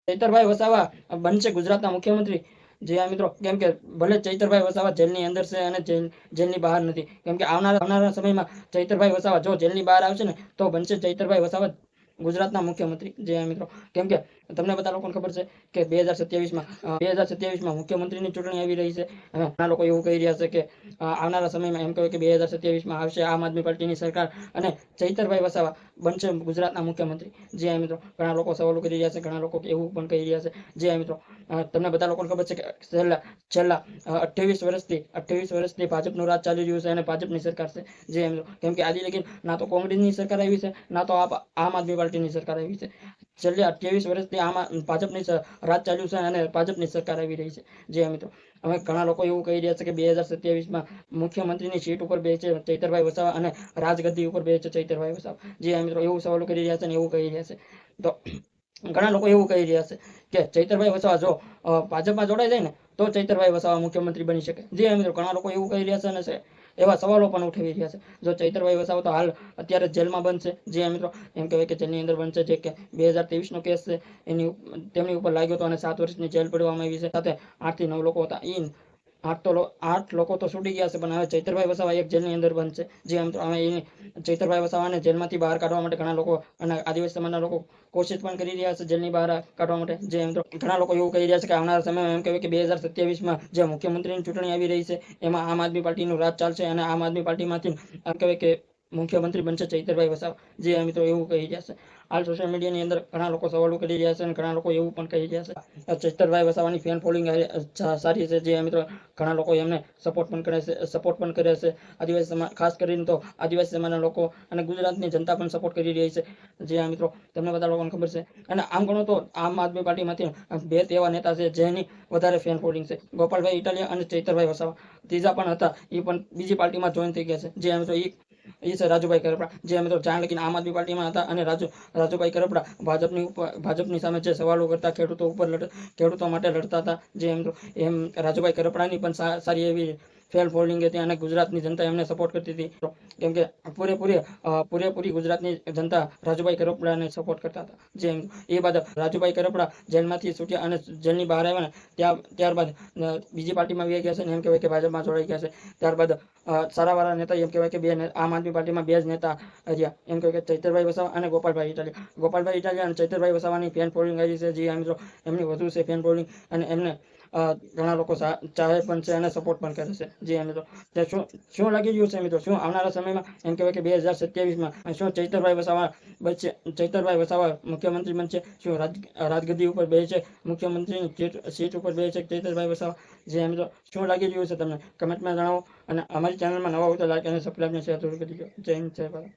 ચૈતરભાઈ વસાવા બનશે ગુજરાતના મુખ્યમંત્રી? જી હા મિત્રો, કેમ કે ભલે ચૈતરભાઈ વસાવા જેલની અંદર છે અને જેલની બહાર નથી, કેમ કે આવનારા સમયમાં ચૈતરભાઈ વસાવા જો જેલની બહાર આવશે ને તો બનશે ચૈતરભાઈ વસાવા ગુજરાતના મુખ્યમંત્રી. જી હા મિત્રો, કેમ કે તમને બધા લોકોને ખબર છે કે 2027માં મુખ્યમંત્રીની ચૂંટણી આવી રહી છે. ઘણા લોકો એવું કહી રહ્યા છે કે આવનારા સમયમાં એમ કહ્યું કે 2027માં આવશે આમ આદમી પાર્ટીની સરકાર અને ચૈતરભાઈ વસાવા બનશે ગુજરાતના મુખ્યમંત્રી. જી હા મિત્રો, ઘણા લોકો સવાલો કરી રહ્યા છે, ઘણા લોકો એવું પણ કહી રહ્યા છે. જી હા મિત્રો, તમને બધા લોકોને ખબર છે કે છેલ્લા 28 વર્ષથી ભાજપનું રાજ ચાલી રહ્યું છે અને ભાજપની સરકાર છે. જી હા મિત્રો, કેમ કે આજે લગી ના તો કોંગ્રેસની સરકાર આવી છે, ના તો આમ આદમી પાર્ટીની સરકાર આવી છે. છેલ્લે 28 વર્ષથી ભાજપની રાજ ચાલ્યું છે અને ભાજપની સરકાર આવી રહી છે. જી હા મિત્રો, હવે ઘણા લોકો એવું કહી રહ્યા છે કે 2027માં મુખ્યમંત્રીની સીટ ઉપર બેસે ચૈતરભાઈ વસાવા અને રાજગદ્દી ઉપર બેસે ચૈતરભાઈ વસાવા. જી હા મિત્રો, એવું સવાલો કરી રહ્યા છે અને એવું કહી રહ્યા છે. તો ઘણા લોકો એવું કહી રહ્યા છે કે ચૈતરભાઈ વસાવા જો ભાજપમાં જોડાઈ જાય ને તો ચૈતરભાઈ વસાવા મુખ્યમંત્રી બની શકે. જી હા મિત્રો, ઘણા લોકો એવું કહી રહ્યા છે અને એવા સવાલો પણ ઉઠાવી રહ્યા છે. જો ચૈતરભાઈ વસાવા તો હાલ અત્યારે જેલમાં બનશે. જી હા મિત્રો, એમ કહેવાય કે જેલની અંદર બનશે. જે કે 2023નો કેસ છે તેમની ઉપર લાગ્યો હતો અને 7 વર્ષની જેલ પડવામાં આવી છે. સાથે 8 થી 9 લોકો હતા. 8 લોકો તો છૂટી ગયા છે, પણ હવે ચૈતરભાઈ વસાવા એક જેલની અંદર બનશે. જે આમ તો હવે ચૈતરભાઈ વસાવાને જેલમાંથી બહાર કાઢવા માટે ઘણા લોકો અને આદિવાસી સમાજના લોકો કોશિશ પણ કરી રહ્યા છે જેલની બહાર કાઢવા માટે. જે એમ તો ઘણા લોકો એવું કહી રહ્યા છે કે આવનારા સમયમાં એમ કહેવાય કે 2027માં જે મુખ્યમંત્રીની ચૂંટણી આવી રહી છે એમાં આમ આદમી પાર્ટીનું રાજ ચાલશે અને આમ આદમી પાર્ટીમાંથી એમ કહેવાય કે મુખ્યમંત્રી બનશે ચૈતરભાઈ વસાવા. જે મિત્રો એવું કહી રહ્યા છે. હાલ સોશિયલ મીડિયાની અંદર ઘણા લોકો સવાલો કરી રહ્યા છે અને ઘણા લોકો એવું પણ કહી રહ્યા છે ચૈતરભાઈ વસાવાની ફેન ફોલોઈંગ સારી છે. જે મિત્રો, ઘણા લોકો એમને સપોર્ટ પણ કરે છે. આદિવાસી સમાજ, ખાસ કરીને તો આદિવાસી સમાજના લોકો અને ગુજરાતની જનતા પણ સપોર્ટ કરી રહી છે. જે મિત્રો, તમને બધા લોકોને ખબર છે. અને આમ ગણો તો આમ આદમી પાર્ટીમાંથી બે એવા નેતા છે જેની વધારે ફેન ફોલોઈંગ છે, ગોપાલભાઈ ઇટાલિયા અને ચૈતરભાઈ વસાવા. ત્રીજા પણ હતા, એ પણ બીજી પાર્ટીમાં જોઈન થઈ ગયા છે. જે મિત્રો એ છે રાજુભાઈ કરપડા. જે મિત્રો જાણ લગીને આમ આદમી પાર્ટીમાં હતા અને રાજુભાઈ કરપડા ભાજપની સામે જે સવાલો કરતા, ખેડૂતો માટે લડતા હતા. જે મિત્રો, એમ રાજુભાઈ કરપડાની પણ સારી એવી ફેલ ફોલ્ડિંગ હતી અને ગુજરાતની જનતા એમને સપોર્ટ કરતી હતી. કેમ કે પૂરેપૂરી ગુજરાતની જનતા રાજુભાઈ કરપડાને સપોર્ટ કરતા હતા. જે એ બાદ રાજુભાઈ કરપડા જેલમાંથી છૂટ્યા અને જેલની બહાર આવ્યા ને ત્યારબાદ બીજી પાર્ટીમાં આવી ગયા છે ને એમ કહેવાય કે ભાજપમાં જોડાઈ ગયા છે. ત્યારબાદ સારાવાળા નેતા એમ કહેવાય કે આમ આદમી પાર્ટીમાં બે જ નેતા રહ્યા, એમ કહેવાય કે ચૈતરભાઈ વસાવા અને ગોપાલભાઈ ઇટાલિયા અને ચૈતરભાઈ વસાવાની ફેન ફોલોઈંગ આવી છે. જે મિત્રો, એમની વધુ છે ફેન ફોલોઈંગ અને એમને ઘણા લોકો ચાહે પણ છે અને સપોર્ટ પણ કરે છે. જે મિત્રો, શું લાગી રહ્યું છે મિત્રો, શું આવનારા સમયમાં એમ કહેવાય કે 2027માં શું ચૈતરભાઈ વસાવા મુખ્યમંત્રી બનશે? શું રાજગદ્દી ઉપર બેસે મુખ્યમંત્રીની સીટ ઉપર બેસે ચૈતરભાઈ વસાવા? જે મિત્રો, શું લાગી રહ્યું છે તમને કમેન્ટમાં જણાવો અને અમારી ચેનલમાં નવા હોય તો લાઈક અને સબસ્ક્રાઈબ અને શેર જરૂર કરી દો. જય હિન્દ, જય ભારત.